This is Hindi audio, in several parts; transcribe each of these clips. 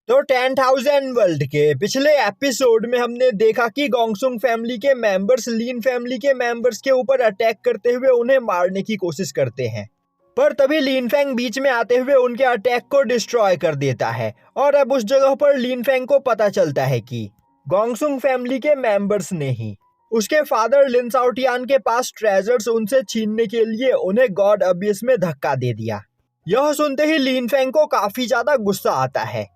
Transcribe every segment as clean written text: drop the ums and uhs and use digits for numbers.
तो 10,000 वर्ल्ड के पिछले एपिसोड में हमने देखा कि गोंगसुंग फैमिली के मेंबर्स लीन फैमिली के मेंबर्स के ऊपर अटैक करते हुए उन्हें मारने की कोशिश करते हैं, पर तभी लीन फैंग बीच में आते हुए उनके अटैक को डिस्ट्रॉय कर देता है। और अब उस जगह पर लीन फैंग को पता चलता है कि गोंगसुंग फैमिली के मेंबर्स ने ही उसके फादर लिन साओटियान के पास ट्रेजर्स उनसे छीनने के लिए उन्हें गॉड अबिस में धक्का दे दिया। यह सुनते ही लीन फैंग को काफी ज्यादा गुस्सा आता है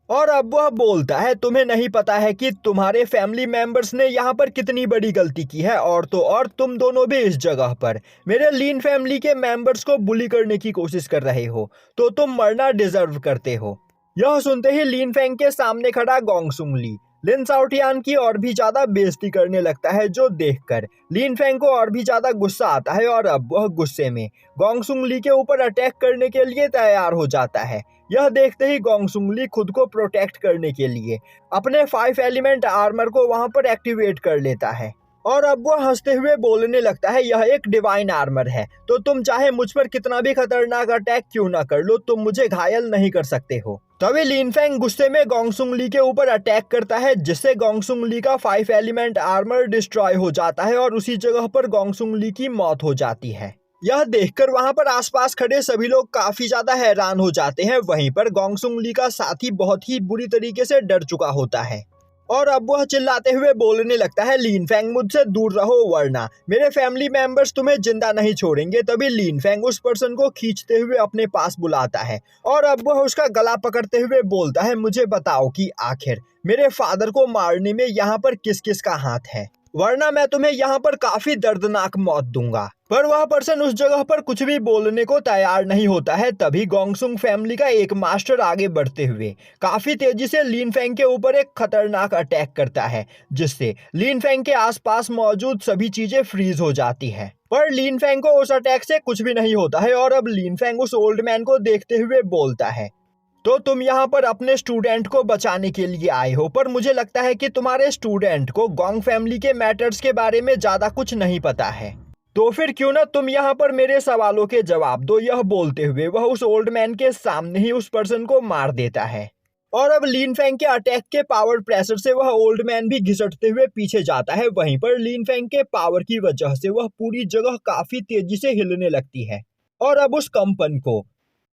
और अब वह बोलता है, तुम्हें नहीं पता है कि तुम्हारे फैमिली मेंबर्स ने यहाँ पर कितनी बड़ी गलती की है, और तो और तुम दोनों भी इस जगह पर मेरे लीन फैमिली के मेंबर्स को बुली करने की कोशिश कर रहे हो, तो तुम मरना डिजर्व करते हो। यह सुनते ही लीन फैंग के सामने खड़ा गोंगसुंग ली लिन साओटियान की और भी ज्यादा बेइज्जती करने लगता है, जो देखकर लीन फैंग को और भी ज्यादा गुस्सा आता है और अब वह गुस्से में गोंगसुंग ली के ऊपर अटैक करने के लिए तैयार हो जाता है। यह देखते ही गोंगसुंग ली खुद को प्रोटेक्ट करने के लिए अपने 5 एलिमेंट आर्मर को वहां पर एक्टिवेट कर लेता है और अब वह हंसते हुए बोलने लगता है, यह एक डिवाइन आर्मर है, तो तुम चाहे मुझ पर कितना भी खतरनाक अटैक क्यों ना कर लो, तुम मुझे घायल नहीं कर सकते हो। तभी लीन फैंग गुस्से में गोंगसुंग ली के ऊपर अटैक करता है, जिससे गोंगसुंग ली का 5 एलिमेंट आर्मर डिस्ट्रॉय हो जाता है और उसी जगह पर गोंगसुंग ली की मौत हो जाती है। यह देखकर वहां पर आसपास खड़े सभी लोग काफी ज्यादा हैरान हो जाते हैं। वहीं पर गोंगसुंग ली का साथी बहुत ही बुरी तरीके से डर चुका होता है और अब वह चिल्लाते हुए बोलने लगता है, लीन फैंग मुझसे दूर रहो वरना मेरे फैमिली मेंबर्स तुम्हें जिंदा नहीं छोड़ेंगे। तभी लीन फैंग उस पर्सन को खींचते हुए अपने पास बुलाता है और अब वह उसका गला पकड़ते हुए बोलता है, मुझे बताओ कि आखिर मेरे फादर को मारने में यहाँ पर किस किस का हाथ है, वरना मैं तुम्हें यहाँ पर काफी दर्दनाक मौत दूंगा। पर वह पर्सन उस जगह पर कुछ भी बोलने को तैयार नहीं होता है। तभी गोंगसुंग फैमिली का एक मास्टर आगे बढ़ते हुए काफी तेजी से लीन फैंग के ऊपर एक खतरनाक अटैक करता है, जिससे लीन फैंग के आसपास मौजूद सभी चीजें फ्रीज हो जाती है। पर लीन फैंग को उस अटैक से कुछ भी नहीं होता है और अब लीन फैंग उस ओल्ड मैन को देखते हुए बोलता है, तो तुम यहाँ पर अपने स्टूडेंट को बचाने के लिए आए हो, पर मुझे लगता है कि तुम्हारे स्टूडेंट को गोंग फैमिली के मैटर्स के बारे में ज्यादा कुछ नहीं पता है, तो फिर क्यों ना तुम यहाँ पर मेरे सवालों के जवाब दो। यह बोलते हुए वह उस ओल्ड मैन के सामने ही उस पर्सन को मार देता है और अब लीन फैंग के अटैक के पावर प्रेशर से वह ओल्ड मैन भी घिसटते हुए पीछे जाता है। वहीं पर लीन फैंग के पावर की वजह से वह पूरी जगह काफी तेजी से हिलने लगती है और अब उस कंपन को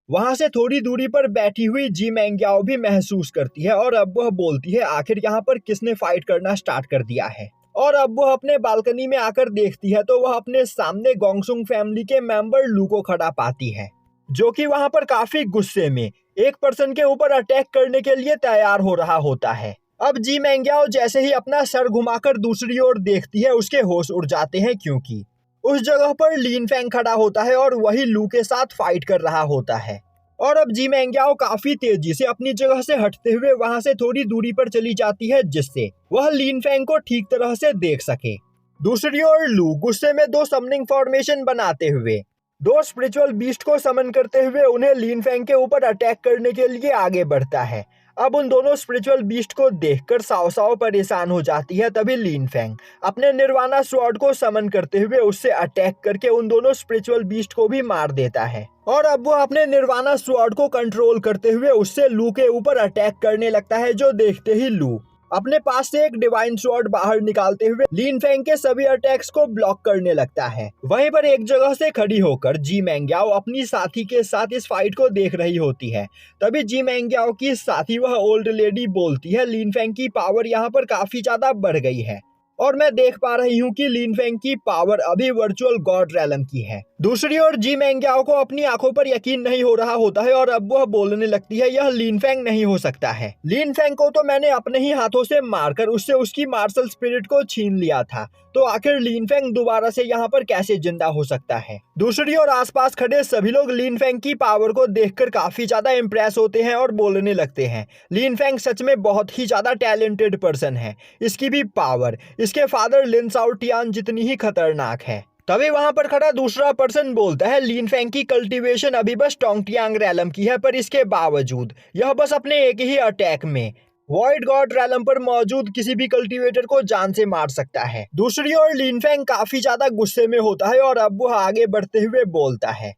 वहां से थोड़ी दूरी पर बैठी हुई जी मैंग्याओ भी महसूस करती है और अब वह बोलती है, आखिर यहाँ पर किसने फाइट करना स्टार्ट कर दिया है। और अब वह अपने बालकनी में आकर देखती है तो वह अपने सामने गोंगसुंग फैमिली के मेंबर लू को खड़ा पाती है, जो कि वहां पर काफी गुस्से में एक पर्सन के ऊपर अटैक करने के लिए तैयार हो रहा होता है। अब जी मैंग्याओ जैसे ही अपना सर घुमाकर दूसरी ओर देखती है, उसके होश उड़ जाते हैं, क्योंकि उस जगह पर लीन फैंग खड़ा होता है और वही लू के साथ फाइट कर रहा होता है। और अब जी मैंग्याओ काफी तेजी से अपनी जगह से हटते हुए वहां से थोड़ी दूरी पर चली जाती है, जिससे वह लीन फैंग को ठीक तरह से देख सके। दूसरी ओर लू गुस्से में 2 समनिंग फॉर्मेशन बनाते हुए 2 स्पिरिचुअल बीस्ट को समन करते हुए उन्हें लीन फैंग के ऊपर अटैक करने के लिए आगे बढ़ता है। अब उन दोनों स्पिरिचुअल बीस्ट को देखकर साओ साओ परेशान हो जाती है। तभी लीन फैंग अपने निर्वाणा स्वॉर्ड को समन करते हुए उससे अटैक करके उन दोनों स्पिरिचुअल बीस्ट को भी मार देता है और अब वो अपने निर्वाणा स्वॉर्ड को कंट्रोल करते हुए उससे लू के ऊपर अटैक करने लगता है, जो देखते ही लू अपने पास से एक डिवाइन स्वॉर्ड बाहर निकालते हुए लीन फैंग के सभी अटैक्स को ब्लॉक करने लगता है। वहीं पर एक जगह से खड़ी होकर जी मैंग्याओ अपनी साथी के साथ इस फाइट को देख रही होती है। तभी जी मैंग्याओ की साथी वह ओल्ड लेडी बोलती है, लीन फैंग की पावर यहाँ पर काफी ज्यादा बढ़ गई है और मैं देख पा रही हूँ कि लीन फैंग की पावर अभी वर्चुअल गॉड रैलम की है। दूसरी ओर जी मैंग्याओ को अपनी आंखों पर यकीन नहीं हो रहा होता है और अब वह बोलने लगती है, यह लीन फैंग नहीं हो सकता है। लीन फैंग को तो मैंने अपने ही हाथों से मारकर उससे उसकी मार्शल स्पिरिट को छीन लिया था, तो आखिर लीन फैंग दोबारा से यहाँ पर कैसे जिंदा हो सकता है। दूसरी ओर आसपास खड़े सभी लोग लीन फैंग की पावर को देखकर काफी ज्यादा इंप्रेस होते हैं और बोलने लगते हैं, लीन फैंग सच में बहुत ही ज्यादा टैलेंटेड पर्सन है, इसकी भी पावर इसके फादर लिन साओटियान जितनी ही खतरनाक है। तभी वहां पर खड़ा दूसरा पर्सन बोलता है, लीन फैंग की कल्टीवेशन अभी बस टोंगटियांग रैलम की है, पर इसके बावजूद यह बस अपने एक ही अटैक में वॉइड गॉड रैलम पर मौजूद किसी भी कल्टीवेटर को जान से मार सकता है। दूसरी ओर लीन फैंग काफी ज्यादा गुस्से में होता है और अब वह आगे बढ़ते हुए बोलता है,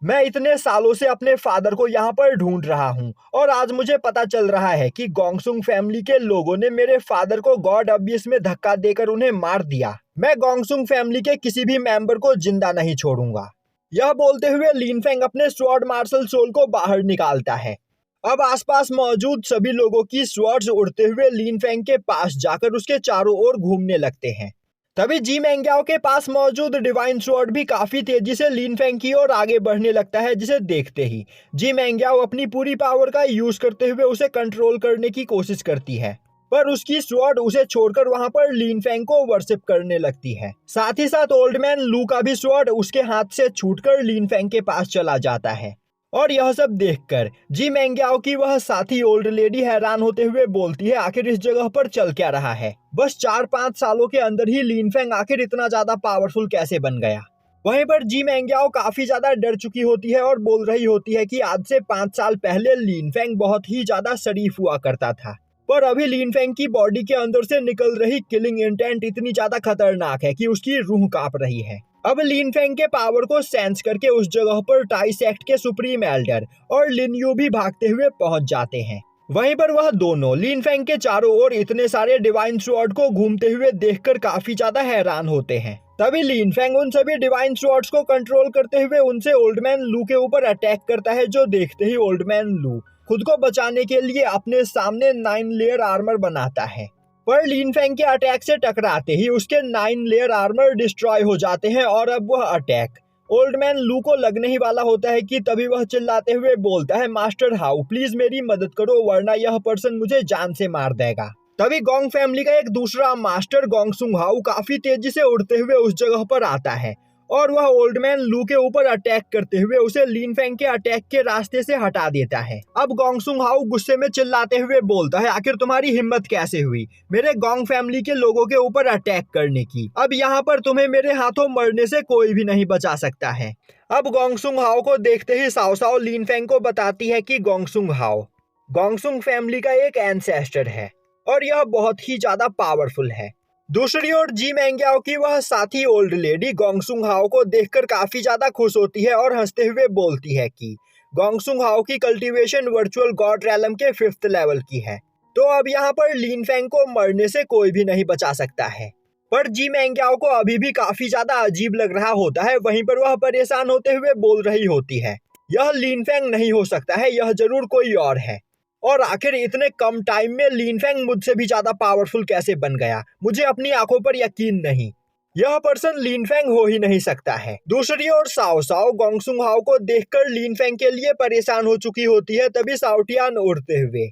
मैं इतने सालों से अपने फादर को यहाँ पर ढूंढ रहा हूँ और आज मुझे पता चल रहा है कि गोंगसुंग फैमिली के लोगों ने मेरे फादर को गॉड अबियस में धक्का देकर उन्हें मार दिया। मैं गोंगसुंग फैमिली के किसी भी मेंबर को जिंदा नहीं छोड़ूंगा। यह बोलते हुए लिन फेंग अपने स्वॉर्ड मार्शल सोल को बाहर निकालता है। अब आसपास मौजूद सभी लोगों की स्वॉर्ड्स उड़ते हुए लिन फेंग के पास जाकर उसके चारों ओर घूमने लगते हैं। तभी जी मेंग्याओ के पास मौजूद डिवाइन स्वॉर्ड भी काफी तेजी से लिन फेंग की ओर आगे बढ़ने लगता है, जिसे देखते ही जी मेंग्याओ अपनी पूरी पावर का यूज करते हुए उसे कंट्रोल करने की कोशिश करती है, पर उसकी स्वॉर्ड उसे छोड़कर वहां पर लिन फेंग को वर्शिप करने लगती है। साथ ही साथ ओल्ड मैन लू का भी स्वॉर्ड उसके हाथ से छूटकर लिन फेंग के पास चला जाता है। और यह सब देखकर जी मेंग्याओ की वह साथी ओल्ड लेडी हैरान होते हुए बोलती है, आखिर इस जगह पर चल क्या रहा है? बस 4-5 सालों के अंदर ही लिन फेंग आखिर इतना ज्यादा पावरफुल कैसे बन गया? वहीं पर जी मेंग्याओ काफी ज्यादा डर चुकी होती है और बोल रही होती है कि आज से 5 साल पहले लिन फेंग बहुत ही ज्यादा शरीफ हुआ करता था, पर अभी लिन फेंग की बॉडी के अंदर से निकल रही किलिंग इंटेंट इतनी ज्यादा खतरनाक है कि उसकी रूह कांप रही है। अब लिन फेंग के पावर को सेंस करके उस जगह पर टाई सेक्ट के सुप्रीम एल्डर और लिन यू भी भागते हुए पहुंच जाते हैं। वहीं पर वह दोनों लिन फेंग के चारों ओर इतने सारे डिवाइन स्वॉर्ड को घूमते हुए देखकर काफी ज्यादा हैरान होते हैं। तभी लिन फेंग उन सभी डिवाइन स्वॉर्ड्स को कंट्रोल करते हुए उनसे ओल्ड मैन लू के ऊपर अटैक करता है, जो देखते ही ओल्ड मैन लू खुद को बचाने के लिए अपने सामने 9 लेयर आर्मर बनाता है, पर लिन फेंग के अटैक से टकराते ही उसके 9 लेयर आर्मर डिस्ट्रॉय हो जाते हैं और अब वह अटैक ओल्ड मैन लू को लगने ही वाला होता है कि तभी वह चिल्लाते हुए बोलता है, मास्टर हाउ प्लीज मेरी मदद करो वरना यह पर्सन मुझे जान से मार देगा। तभी गोंग फैमिली का एक दूसरा मास्टर गोंगसुंग हाउ काफी तेजी से उड़ते हुए उस जगह पर आता है और वह ओल्ड मैन लू के ऊपर अटैक करते हुए उसे लिन फेंग के अटैक के रास्ते से हटा देता है। अब गोंगसुंग हाउ गुस्से में चिल्लाते हुए बोलता है, आखिर तुम्हारी हिम्मत कैसे हुई मेरे गोंग फैमिली के लोगों के ऊपर अटैक करने की? अब यहाँ पर तुम्हें मेरे हाथों मरने से कोई भी नहीं बचा सकता है। अब गोंगसुंग हाउ को देखते ही साओ साओ लिन फेंग को बताती है कि गोंगसुंग हाउ गोंगसुंग फैमिली का एक एंसेस्टर है और यह बहुत ही ज्यादा पावरफुल है। दूसरी ओर जी मेंग्याओ की वह साथी ओल्ड लेडी गोंगसुंग हाउ को देखकर काफी ज्यादा खुश होती है और हंसते हुए बोलती है कि गोंगसुंग हाउ की कल्टीवेशन वर्चुअल गॉड रैलम के 5th लेवल की है, तो अब यहाँ पर लिन फेंग को मरने से कोई भी नहीं बचा सकता है। पर जी मेंग्याओ को अभी भी काफी ज्यादा अजीब लग रहा होता है। वहीं पर वह परेशान होते हुए बोल रही होती है, यह लिन फेंग नहीं हो सकता है, यह जरूर कोई और है। और आखिर इतने कम टाइम में लिन फेंग मुझसे भी ज्यादा पावरफुल कैसे बन गया? मुझे अपनी आंखों पर यकीन नहीं, यह पर्सन लिन फेंग हो ही नहीं सकता है। दूसरी ओर साओ साओ गोंगसुंग हाउ को देखकर लिन फेंग के लिए परेशान हो चुकी होती है। तभी साओटियान उड़ते हुए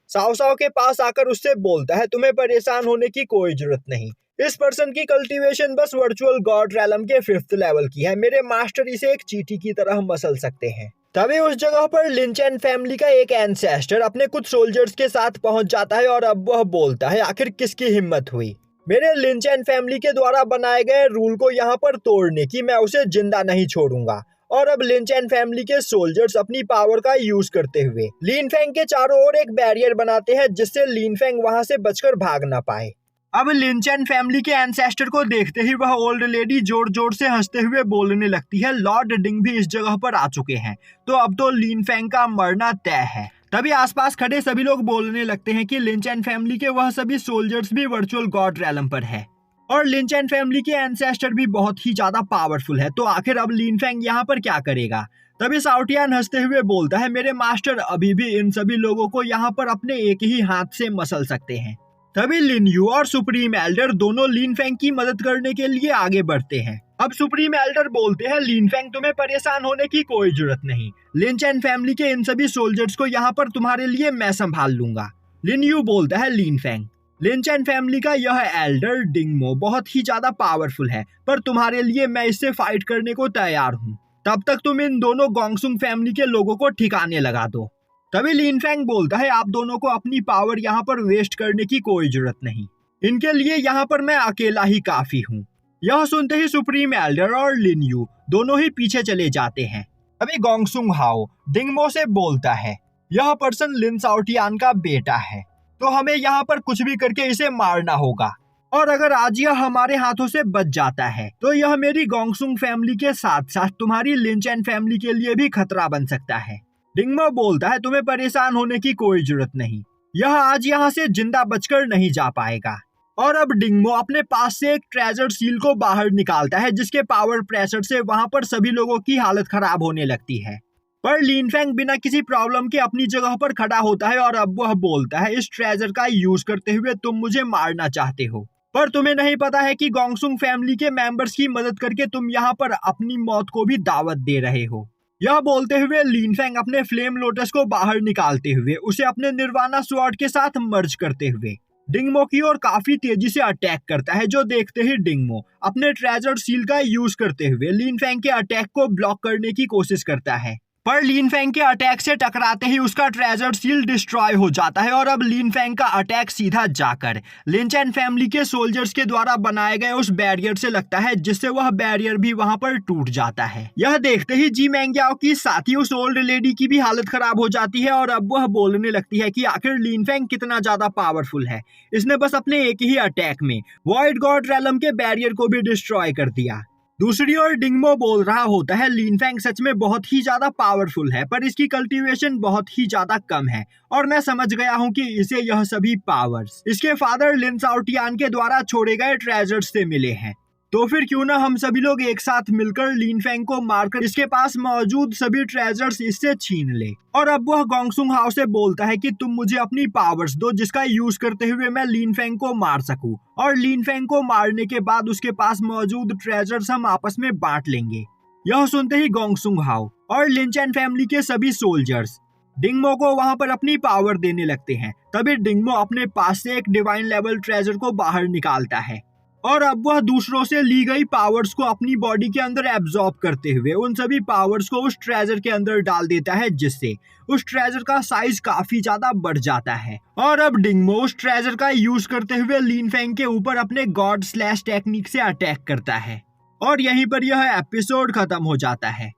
साओ साओ के पास आकर उससे बोलता है, तुम्हें परेशान होने की कोई जरूरत नहीं, इस पर्सन की कल्टीवेशन बस वर्चुअल गॉड रैलम के 5th लेवल की है, मेरे मास्टर इसे एक चींटी की तरह मसल सकते हैं। तभी उस जगह पर लिन चैन फैमिली का एक एंसेस्टर अपने कुछ सोल्जर्स के साथ पहुंच जाता है और अब वह बोलता है, आखिर किसकी हिम्मत हुई मेरे लिन चैन फैमिली के द्वारा बनाए गए रूल को यहाँ पर तोड़ने की? मैं उसे जिंदा नहीं छोड़ूंगा। और अब लिन चैन फैमिली के सोल्जर्स अपनी पावर का यूज करते हुए लिन फेंग के चारों ओर एक बैरियर बनाते हैं, जिससे लिन फेंग वहां से बचकर भाग ना पाए। अब लिन चैन फैमिली के एंसेस्टर को देखते ही वह ओल्ड लेडी जोर जोर से हंसते हुए बोलने लगती है, लॉर्ड डिंग भी इस जगह पर आ चुके हैं, तो अब तो लिन फेंग का मरना तय है। तभी आसपास खड़े सभी लोग बोलने लगते हैं कि लिन चैन फैमिली के वह सभी सोल्जर्स भी वर्चुअल गॉड रैलम पर है और लिन चैन फैमिली के एंसेस्टर भी बहुत ही ज्यादा पावरफुल है, तो आखिर अब लिन फेंग यहाँ पर क्या करेगा? तभी साओटियान हंसते हुए बोलता है, मेरे मास्टर अभी भी इन सभी लोगों को यहाँ पर अपने एक ही हाथ से मसल सकते हैं। तभी लिन यू और सुप्रीम एल्डर दोनों लिन फेंग की मदद करने के लिए आगे बढ़ते हैं। अब सुप्रीम एल्डर बोलते हैं, लिन फेंग तुम्हें परेशान होने की कोई जरूरत नहीं, लिन चैन फैमिली के इन सभी सोल्जर्स को यहाँ पर तुम्हारे लिए मैं संभाल लूंगा। लिन यू बोलता है, लिन फेंग लिन चैन फैमिली का यह एल्डर डिंगमो बहुत ही ज्यादा पावरफुल है, पर तुम्हारे लिए मैं इससे फाइट करने को तैयार हूँ, तब तक तुम इन दोनों गोंगसुंग फैमिली के लोगों को ठिकाने लगा दो। तभी लिन फेंग बोलता है, आप दोनों को अपनी पावर यहाँ पर वेस्ट करने की कोई जरूरत नहीं, इनके लिए यहाँ पर मैं अकेला ही काफी हूँ। यह सुनते ही सुप्रीम एल्डर और लिन यू दोनों ही पीछे चले जाते हैं। अभी गोंगसुंग हाओ डिंगमो से बोलता है, यह पर्सन लिन साओटियान का बेटा है, तो हमें यहाँ पर कुछ भी करके इसे मारना होगा। और अगर आज यह हमारे हाथों से बच जाता है तो यह मेरी गोंगसुंग फैमिली के साथ साथ तुम्हारी लिनचेन फैमिली के लिए भी खतरा बन सकता है। डिंगमो बोलता है, तुम्हें परेशान होने की कोई जरूरत नहीं, यह आज यहाँ से जिंदा बचकर नहीं जा पाएगा। और अब डिंगमो अपने पास से एक ट्रेजर सील को बाहर निकालता है जिसके पावर प्रेशर से वहां पर सभी लोगों की हालत खराब होने लगती है। पर लिन फेंग बिना किसी प्रॉब्लम के अपनी जगह पर खड़ा होता है और अब वह बोलता है, इस ट्रेजर का यूज करते हुए तुम मुझे मारना चाहते हो, पर तुम्हें नहीं पता है कि गोंगसुंग फैमिली के मेंबर्स की मदद करके तुम यहाँ पर अपनी मौत को भी दावत दे रहे हो। यह बोलते हुए लिन फेंग अपने फ्लेम लोटस को बाहर निकालते हुए उसे अपने निर्वाणा स्वॉर्ड के साथ मर्ज करते हुए डिंगमो की ओर काफी तेजी से अटैक करता है, जो देखते ही डिंगमो अपने ट्रेजर सील का यूज करते हुए लिन फेंग के अटैक को ब्लॉक करने की कोशिश करता है। पर लिन फेंग के अटैक से टकराते ही उसका ट्रेजर सील डिस्ट्रॉय हो जाता है और अब लिन फेंग का अटैक सीधा जाकर लिनचेन फैमिली के सोल्जर्स के द्वारा बनाए गए उस बैरियर से लगता है, जिससे वह बैरियर भी वहां पर टूट जाता है। यह देखते ही जी मैंग्याओ की साथ ही उस ओल्ड लेडी की भी हालत खराब हो जाती है और अब वह बोलने लगती है कि आखिर लिन फेंग कितना ज्यादा पावरफुल है, इसने बस अपने एक ही अटैक में वॉइड गॉड रेलम के बैरियर को भी डिस्ट्रॉय कर दिया। दूसरी ओर डिंगमो बोल रहा होता है, लिन फेंग सच में बहुत ही ज्यादा पावरफुल है, पर इसकी कल्टीवेशन बहुत ही ज्यादा कम है और मैं समझ गया हूँ कि इसे यह सभी पावर्स इसके फादर लिन साओटियान के द्वारा छोड़े गए ट्रेजर्स से मिले हैं। तो फिर क्यों ना हम सभी लोग एक साथ मिलकर लिन फेंग को मारकर इसके पास मौजूद सभी ट्रेजर्स इससे छीन ले। और अब वह गोंगसुंग हाओ से बोलता है कि तुम मुझे अपनी पावर्स दो जिसका यूज करते हुए मैं लिन फेंग को मार सकूं, और लिन फेंग को मारने के बाद उसके पास मौजूद ट्रेजर्स हम आपस में बांट लेंगे। यह सुनते ही गोंगसुंग हाओ और लिनचेन फैमिली के सभी सोल्जर्स डिंगमो को वहां पर अपनी पावर देने लगते हैं। तभी डिंगमो अपने पास से एक डिवाइन लेवल ट्रेजर को बाहर निकालता है और अब वह दूसरों से ली गई पावर्स को अपनी बॉडी के अंदर एब्जॉर्ब करते हुए उन सभी पावर्स को उस ट्रेजर के अंदर डाल देता है, जिससे उस ट्रेजर का साइज काफी ज्यादा बढ़ जाता है। और अब डिंगमो उस ट्रेजर का यूज करते हुए लिन फेंग के ऊपर अपने गॉड स्लैश टेक्निक से अटैक करता है और यहीं पर यह एपिसोड खत्म हो जाता है।